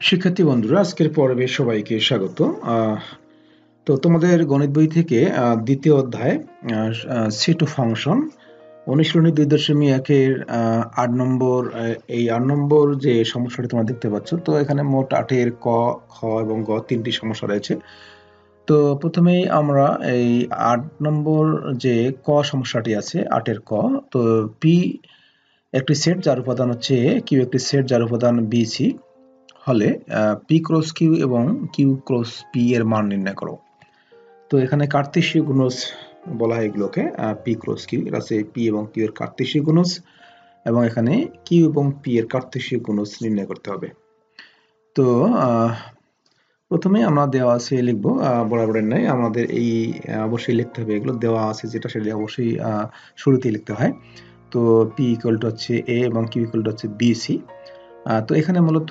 শিক্ষার্থী বন্ধুরা, আজকের পর্বে সবাইকে স্বাগত। তো তোমাদের গণিত বই থেকে দ্বিতীয় অধ্যায় সি টু ফাংশন অনুশীলনী 2.1-এর 8 নম্বর এই 8 নম্বর যে সমস্যাটি তোমরা দেখতে পাচ্ছ। তো এখানে মোট 8-এর ক, খ এবং গ তিনটি সমস্যা রয়েছে। তো প্রথমেই আমরা এই 8 নম্বর যে ক সমস্যাটি আছে, 8-এর ক। তো পি একটি সেট যার উপাদান হচ্ছে এ, কিউ একটি সেট যার উপাদান বি, সি হলে পি ক্রস কিউ এবং কিউ ক্রস পি এর মান নির্ণয় করো। তো এখানে কার্তেশীয় গুণজ বলা হয় এগুলোকে, পি ক্রস কিউ, এটা হচ্ছে পি এবং কিউ এর কার্তেশীয় গুণজ, এবং এখানে কিউ এবং পি এর কার্তেশীয় গুণজ নির্ণয় করতে হবে। তো প্রথমে আমরা দেওয়া আছে লিখবো, বরাবরের নাই আমাদের এই অবশ্যই লিখতে হবে, এগুলো দেওয়া আছে যেটা সেটা অবশ্যই শুরুতেই লিখতে হয়। তো পি ইকুয়াল টু হচ্ছে এ এবং কিউ ইকুয়াল টু হচ্ছে বি, সি। তো এখানে মূলত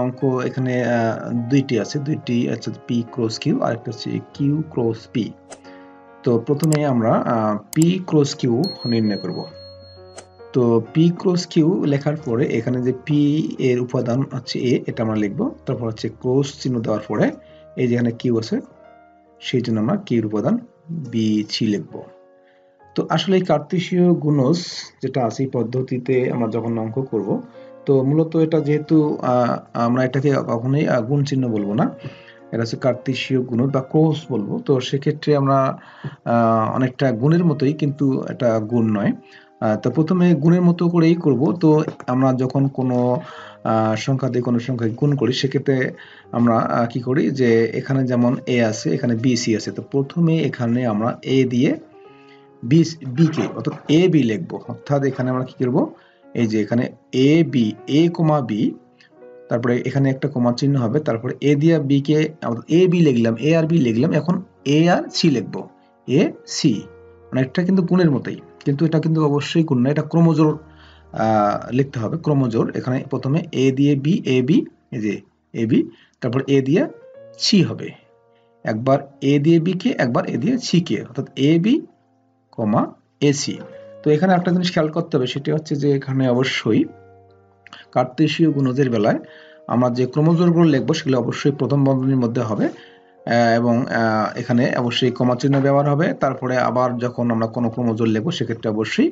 অঙ্ক এখানে দুইটি আছে, দুইটি আছে, পি ক্রস কিউ আর একটা হচ্ছে কিউ ক্রস পি। তো প্রথমে আমরা পি ক্রস কিউ নির্ণয় করব। তো পি ক্রস কিউ লেখার পরে এখানে যে পি এর উপাদান হচ্ছে এ, এটা আমরা লিখবো। তারপর হচ্ছে ক্রস চিহ্ন দেওয়ার পরে এই যেখানে কিউ আছে সেই জন্য আমরা কিউর উপাদান বি, সি লিখবো। তো আসলে এই কার্তেশীয় গুণজ যেটা আছে এই পদ্ধতিতে আমরা যখন অঙ্ক করব, তো মূলত এটা যেহেতু আমরা এটাকে কখনোই গুণ চিহ্ন বলবো না, এটা হচ্ছে কার্তেশীয় গুণজ বা ক্রস বলবো। তো সেক্ষেত্রে আমরা অনেকটা গুণের মতোই, কিন্তু এটা গুণ নয়। তো প্রথমে গুণের মতো করেই করব। তো আমরা যখন কোনো সংখ্যা দিয়ে কোনো সংখ্যায় গুণ করি, সেক্ষেত্রে আমরা কি করি যে এখানে যেমন এ আছে, এখানে বি, সি আছে। তো প্রথমে এখানে আমরা এ দিয়ে বি কে অর্থাৎ এ বি লিখবো। অর্থাৎ এখানে আমরা কি করব, এই যে এখানে A B, A comma B, তারপরে এখানে একটা কমা চিহ্ন হবে, তারপরে এ দিয়ে বি কে এ বি লিখলাম, এ আর বি লিখলাম, এখন এ আর সি লিখবো, এ সি। মানে এটা কিন্তু গুণের মতোই, কিন্তু এটা কিন্তু অবশ্যই গুণ না, এটা ক্রমজোড় লিখতে হবে, ক্রমজোড়। এখানে প্রথমে এ দিয়ে বি, এ বি, এই যে এ বি, তারপর এ দিয়ে সি হবে, একবার এ দিয়ে বি কে, একবার এ দিয়ে সি কে, অর্থাৎ এ বি কমা এসি। তো এখানে একটা জিনিস খেয়াল করতে হবে, সেটা হচ্ছে যে এখানে অবশ্যই কার্তেশীয় গুণজের বেলায় আমরা যে ক্রমজোড়গুলো লিখবো সেগুলো অবশ্যই প্রথম বন্ধনীর মধ্যে হবে, এবং এখানে অবশ্যই কমা চিহ্ন ব্যবহার হবে। তারপরে আবার যখন আমরা কোনো ক্রমজোড় লিখবো সেক্ষেত্রে অবশ্যই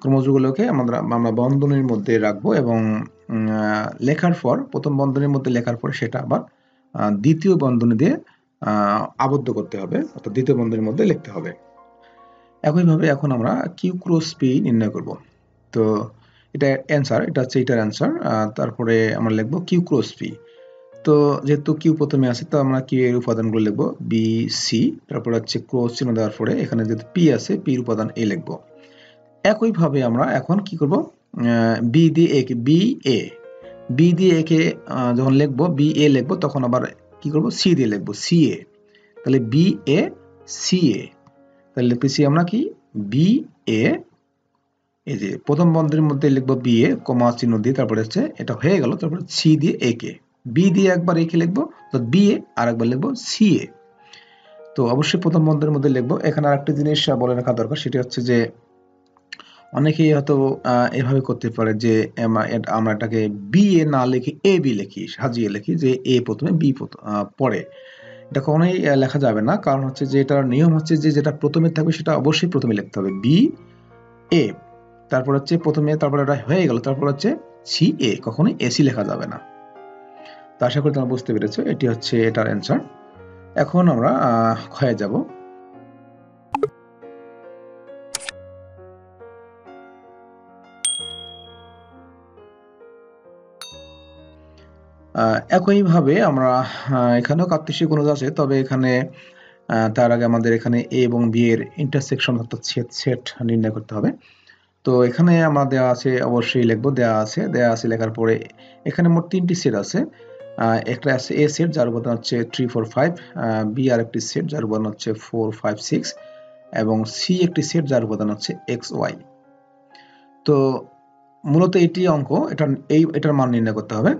ক্রমজোড়গুলোকে আমরা বন্ধনীর মধ্যে রাখবো, এবং লেখার পর প্রথম বন্ধনীর মধ্যে লেখার পরে সেটা আবার দ্বিতীয় বন্ধনী দিয়ে আবদ্ধ করতে হবে, অর্থাৎ দ্বিতীয় বন্ধনীর মধ্যে লিখতে হবে। একইভাবে এখন আমরা কিউ ক্রস পি নির্ণয় করব। তো এটা অ্যান্সার, এটা হচ্ছে এটার অ্যান্সার। তারপরে আমরা লিখবো কিউ ক্রস পি। তো যেহেতু কিউ প্রথমে আছে, তো আমরা কিউ এর উপাদানগুলো লিখবো বি, সি, তারপরে হচ্ছে ক্রস চিহ্ন দেওয়ার পরে এখানে যেহেতু পি আছে, পি এর উপাদান এ লিখবো। একইভাবে আমরা এখন কি করব, বি দিয়ে এ কে, বি এ, বি দিয়ে এ কে যখন লিখবো, বি এ লিখবো, তখন আবার কি করব, সি দিয়ে লিখবো, সি এ। তাহলে বি এ সি এ, তাহলে লিখতেছি আমরা কি বি এ, এই যে প্রথম বন্ধনীর মধ্যে লিখবো বি এ কমা চিহ্ন দিয়ে, তারপরে হচ্ছে এটা হয়ে গেল, তারপরে সি দিয়ে এ কে, বি দিয়ে একবার এ কে লিখবো, তো বি এ, আর একবার লিখবো সি এ। তো অবশ্যই প্রথম বন্ধনীর মধ্যে লিখবো। এখানে আরেকটা জিনিস বলে রাখা দরকার, সেটা হচ্ছে যে অনেকেই হয়তো এভাবে করতে পারে যে আমরা এটাকে বি এ না লিখে এ বি লিখি, সাজিয়ে লিখি, যে এ প্রথমে বি পরে। এটা কখনোই লেখা যাবে না, কারণ হচ্ছে যে এটার নিয়ম হচ্ছে যে যেটা প্রথমে থাকবে সেটা অবশ্যই প্রথমে লিখতে হবে, বি এ, তারপর হচ্ছে প্রথমে, তারপর এটা হয়ে গেল, তারপর হচ্ছে সি এ, কখনোই এসি লেখা যাবে না। তো আশা করি তোমরা বুঝতে পেরেছো, এটি হচ্ছে এটার অ্যান্সার। এখন আমরা ক্ষয়ে যাব। একইভাবে আমরা এখানেও কার্তেশীয় গুণজ আছে, তবে এখানে তার আগে আমাদের এখানে এ এবং বি এর ইন্টারসেকশন অর্থাৎ সেট নির্ণয় করতে হবে। তো এখানে আমরা দেওয়া আছে, অবশ্যই লিখবো, দেওয়া আছে লেখার পরে এখানে মোট তিনটি সেট আছে। একটা আছে এ সেট যার উপাদান হচ্ছে 3 4 5, বি আর একটি সেট যার উপাদান হচ্ছে 4 5 6, এবং সি একটি সেট যার উপাদান হচ্ছে এক্স ওয়াই। তো মূলত এটি অঙ্ক, এটার মান নির্ণয় করতে হবে।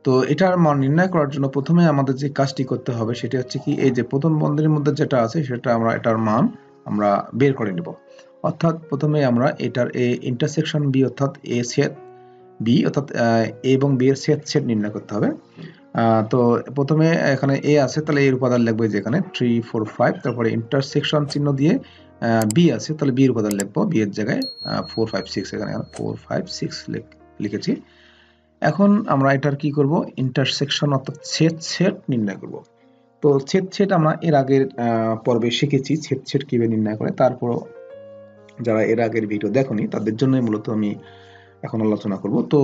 তো এটার মান নির্ণয় করার জন্য প্রথমে আমাদের যে কাজটি করতে হবে সেটা হচ্ছে কি, এই যে প্রথম বন্ধনীর মধ্যে যেটা আছে সেটা আমরা এটার মান আমরা বের করে নেব। অর্থাৎ প্রথমে আমরা এটার এ ইন্টারসেকশন বি, অর্থাৎ এ সেট বি, অর্থাৎ এ এবং বি এর সেট নির্ণয় করতে হবে। তো প্রথমে এখানে এ আছে, তাহলে এর উপাদান লিখবো যে এখানে 3 4 5, তারপরে ইন্টারসেকশন চিহ্ন দিয়ে বি আছে, তাহলে বি এর উপাদান লিখবো, বি এর জায়গায় 4 5 6, এখানে 4 5 6 লিখেছি। এখন আমরা এটার কি করব, ইন্টারসেকশন অর্থাৎ ছেদ নির্ণয় করব। তো ছেদ আমরা এর আগের পর্বে শিখেছি ছেদ কিভাবে নির্ণয় করে, তারপর যারা এর আগের ভিডিও দেখোনি তাদের জন্যই মূলত আমি এখন আলোচনা করব। তো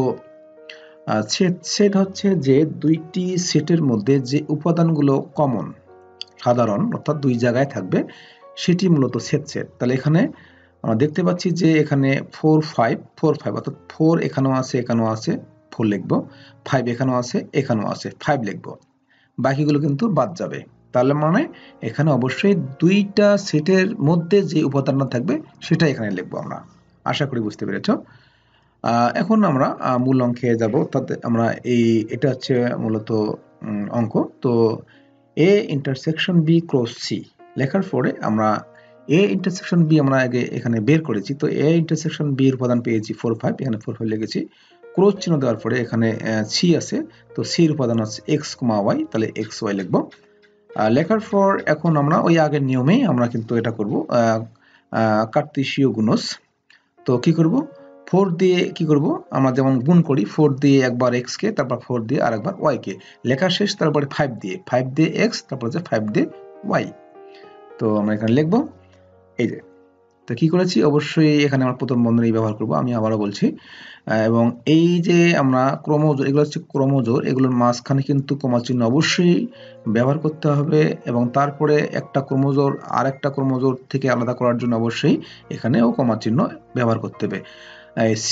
ছেদ হচ্ছে যে দুইটি সেটের মধ্যে যে উপাদানগুলো কমন সাধারণ অর্থাৎ দুই জায়গায় থাকবে সেটি মূলত ছেদ। তাহলে এখানে আমরা দেখতে পাচ্ছি যে এখানে 4 5 অর্থাৎ 4 এখানেও আছে এখানেও আছে 4 লিখবো, 5 এখানেও আছে এখানেও আছে 5 লিখবো, বাকিগুলো কিন্তু বাদ যাবে। তাহলে মানে এখানে অবশ্যই দুইটা সেটের মধ্যে যে উপাদানটা থাকবে সেটা এখানে লিখবো আমরা। আশা করি বুঝতে পেরেছো। এখন আমরা মূল অঙ্কে যাব, অর্থাৎ আমরা এটা হচ্ছে মূলত অঙ্ক। তো A intersection B cross C লেখার পরে আমরা এ ইন্টারসেকশন বি আমরা আগে এখানে বের করেছি। তো এ ইন্টারসেকশন বি এর উপাদান পেয়েছি 4 5, এখানে 4 5 লিখেছি। ক্রস চিহ্ন দেওয়ার পরে এখানে সি আছে, তো সি এর উপাদান আছে এক্স কমা ওয়াই, তাহলে এক্স ওয়াই লিখবো। লেখার পর এখন আমরা ওই আগের নিয়মেই আমরা কিন্তু এটা করব, কার্তেশীয় গুণজ। তো কি করব, 4 দিয়ে কি করব, আমরা যেমন গুণ করি 4 দিয়ে একবার x কে, তারপর 4 দিয়ে আরেকবার y কে, লেখা শেষ, তারপরে 5 দিয়ে x, তারপর হচ্ছে 5 দিয়ে y। তো আমরা এখানে লিখব এই যে, তো কি করেছি, অবশ্যই এখানে আমরা প্রথম বন্ধনী ব্যবহার করব, আমি আবারও বলছি। এবং এই যে আমরা ক্রমজোড়, এগুলো হচ্ছে ক্রমজোড়, এগুলোর মাঝখানে কিন্তু কমা চিহ্ন অবশ্যই ব্যবহার করতে হবে, এবং তারপরে একটা ক্রমজোড় আর একটা ক্রমজোড় থেকে আলাদা করার জন্য অবশ্যই এখানেও কমা চিহ্ন ব্যবহার করতে হবে।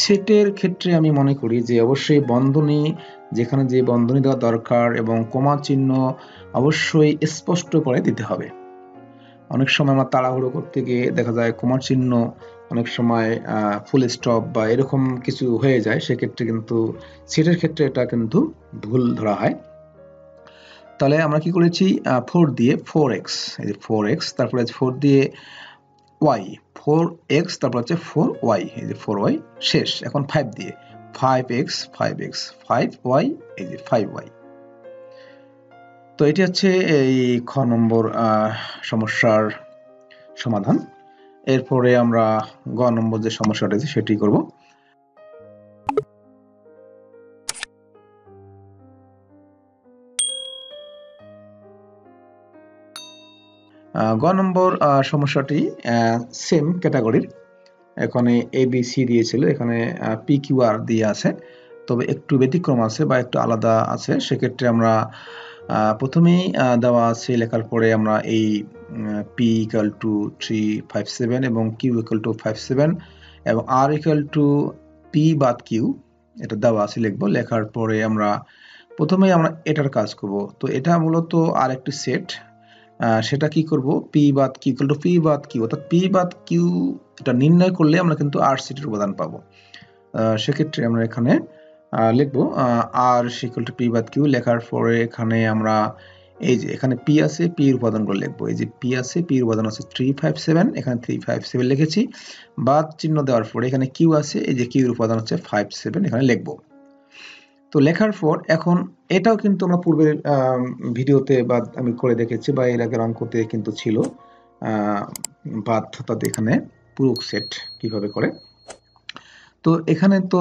সেটের ক্ষেত্রে আমি মনে করি যে অবশ্যই বন্ধনী, যেখানে যে বন্ধনী দেওয়া দরকার এবং কমা চিহ্ন অবশ্যই স্পষ্ট করে দিতে হবে। অনেক সময় আমরা তাড়াহুড়ো করতে গিয়ে দেখা যায় কমা চিহ্ন অনেক সময় ফুল স্টপ বা এরকম কিছু হয়ে যায়, সেক্ষেত্রে কিন্তু সেটের ক্ষেত্রে এটা কিন্তু ভুল ধরা হয়। তাহলে আমরা কি করেছি, 4 দিয়ে 4x, এই যে 4x, তারপরে 4 দিয়ে y, 4x, তারপর হচ্ছে 4y, এই যে 4y শেষ। এখন 5 দিয়ে 5x 5y, এই যে 5y। তো এটি হচ্ছে এই খ নম্বর সমস্যার সমাধান। এরপরে আমরা গ নম্বর যে সমস্যাটা আছে সেটি করব। গ নম্বর সমস্যাটি সেম ক্যাটাগরির, এখানে এ বি সি দিয়েছিল, এখানে পি কিউ আর দিয়ে আছে, তবে একটু ব্যতিক্রম আছে বা একটু আলাদা আছে। সেক্ষেত্রে আমরা প্রথমেই দেওয়া আছে, লেখার পরে আমরা এই পি ইকুয়াল টু 357 এবং কিউ ইকুয়াল টু 57 এবং আর ইকুয়াল টু পি বাদ কিউ, এটা দেওয়া আছে লিখবো। লেখার পরে আমরা প্রথমেই আমরা এটার কাজ করব। তো এটা মূলত আর একটি সেট, সেটা কি করব, পি বাদ কিউ ইকুয়াল টু পি বাদ কিউ, অর্থাৎ পি বাদ কিউ এটা নির্ণয় করলে আমরা কিন্তু আর সেটের উপাদান পাবো। সেক্ষেত্রে আমরা এখানে লিখব আর ইকুয়াল টু পি বাদ কিউ, লেখার পরে এখানে আমরা এই যে এখানে পি আছে, পি এর উপাদানগুলো লিখবো। এই যে পি আছে, পি এর উপাদান আছে 357, এখানে 357 লিখেছি। বাদ চিহ্ন দেওয়ার পরে এখানে কিউ আছে, এই যে কিউ এর উপাদান হচ্ছে 57, এখানে লিখবো। তো লেখার পর এখন এটাও কিন্তু আমরা পূর্বের ভিডিওতে বা আমি করে দেখেছি বা এর আগের অঙ্কতে কিন্তু ছিল, বাদ অর্থাৎ এখানে পুরো সেট কিভাবে করে। তো এখানে তো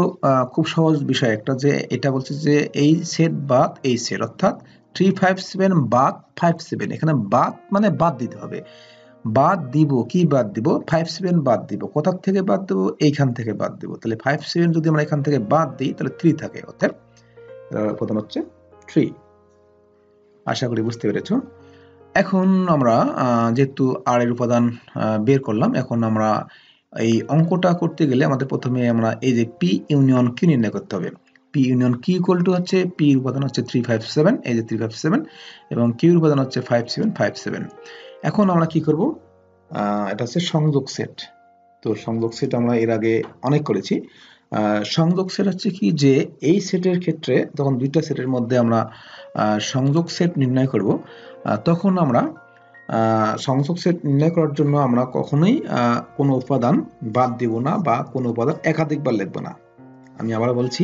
খুব সহজ বিষয় একটা, যে এটা বলছে যে এই সেট বাদ এই সেট, অর্থাৎ 357 বাদ 57, এখানে বাদ মানে বাদ দিতে হবে। বাদ দিব, কি বাদ দিব, 57 বাদ দিব। কোথা থেকে বাদ দেব, এইখান থেকে বাদ দেব। তাহলে 57 যদি আমরা এখান থেকে বাদ দিই তাহলে 3 থাকে, অর্থাৎ উপাদান হচ্ছে 3। আশা করি বুঝতে পেরেছো। এখন আমরা যেহেতু আর এর উপাদান বের করলাম, এখন আমরা এই অঙ্কটা করতে গেলে আমাদের প্রথমে আমরা এই যে পি ইউনিয়ন কিউ নির্ণয় করতে হবে। P union Q equal to হচ্ছে পি এর উপাদান হচ্ছে 357, এই যে 357, এবং কিউ এর উপাদান হচ্ছে 5757। এখন আমরা কি করব, এটা হচ্ছে সংযোগ সেট। তো সংযোগ সেট আমরা এর আগে অনেক করেছি। সংযোগ সেট হচ্ছে কি, যে এই সেটের ক্ষেত্রে যখন দুইটা সেটের মধ্যে আমরা সংযোগ সেট নির্ণয় করব, তখন আমরা সংযোগ সেট নির্ণয় করার জন্য আমরা কখনোই কোনো উপাদান বাদ দিব না বা কোনো উপাদান একাধিকবার লিখব না। আমি আবার বলছি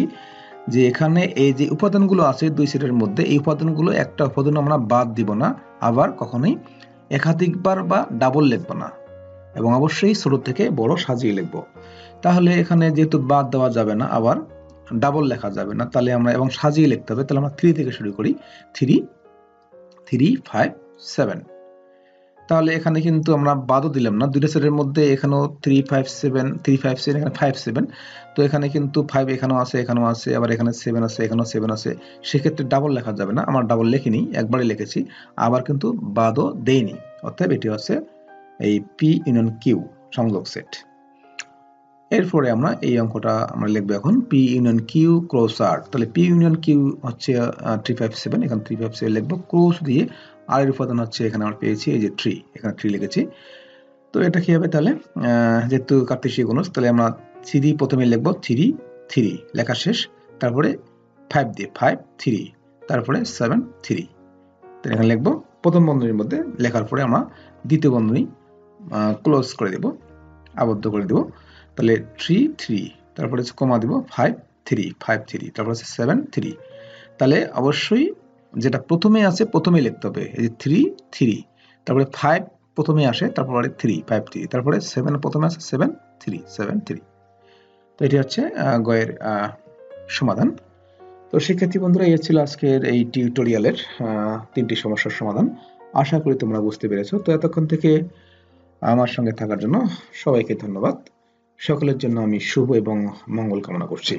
যে এখানে এই যে উপাদানগুলো আছে দুই সেটের মধ্যে, এই উপাদানগুলো একটা উপাদান আমরা বাদ দিব না, আবার কখনোই একাধিকবার বা ডাবল লিখব না, এবং অবশ্যই ছোট থেকে বড় সাজিয়ে লিখব। তাহলে এখানে যেহেতু বাদ দেওয়া যাবে না, আবার ডাবল লেখা যাবে না, তাহলে আমরা এবং সাজিয়ে লিখতে হবে, তাহলে আমরা 3 থেকে শুরু করি। 3 3 5 7। তাহলে এখানে কিন্তু আমরা বাদও দিলাম না, দুইটা সেটের মধ্যে এখানেও 3 5 7 3 5 7, এখানে 5 7। তো এখানে কিন্তু 5 এখানেও আছে, এখানেও আছে, আবার এখানে 7 আছে, এখানেও 7 আছে, সেক্ষেত্রে ডাবল লেখা যাবে না। আমার ডাবল লিখিনি, একবারই লিখেছি, আবার কিন্তু বাদও দেইনি। অর্থাৎ এটি হচ্ছে এই পি ইউনিয়ন কিউ সংযোগ সেট। এরপরে আমরা এই অঙ্কটা আমরা লিখবো এখন, পি ইউনিয়ন কিউ ক্রস আর। তাহলে পি ইউনিয়ন কিউ হচ্ছে 3 5 7, এখানে 3 5 7 লিখবো, ক্রস দিয়ে আর এর উপাদান হচ্ছে এখানে আমরা পেয়েছি এই যে 3, এখানে 3 লিখেছি। তো এটা কি হবে তাহলে, যেহেতু কার্তেশীয় গুণজ, তাহলে আমরা 3 প্রথমে লিখবো, 3 3 লেখা শেষ, তারপরে 5 দিয়ে 5 3, তারপরে 7 3। তো এখানে লিখবো প্রথম বন্ধনীর মধ্যে, লেখার পরে আমরা দ্বিতীয় বন্ধনী ক্লোজ করে দেব, আবদ্ধ করে দেব। তাহলে 3 3, তারপরে কমা দিব 5 3 5 3, তারপরে 7 3। তাহলে অবশ্যই যেটা প্রথমে আছে প্রথমেই লিখতে হবে, এই যে 3 3, তারপরে 5 প্রথমে আসে, তারপরে 3 5 3, তারপরে 7 প্রথমে আছে 7 3 7 3। তো এটি হচ্ছে গয়ের সমাধান। তো শিক্ষার্থী বন্ধুরা, এই ছিল আজকের এই টিউটোরিয়ালের 3টি সমস্যার সমাধান। আশা করি তোমরা বুঝতে পেরেছো। তো এতক্ষণ থেকে আমার সঙ্গে থাকার জন্য সবাইকে ধন্যবাদ। সকলের জন্য আমি শুভ এবং মঙ্গল কামনা করছি।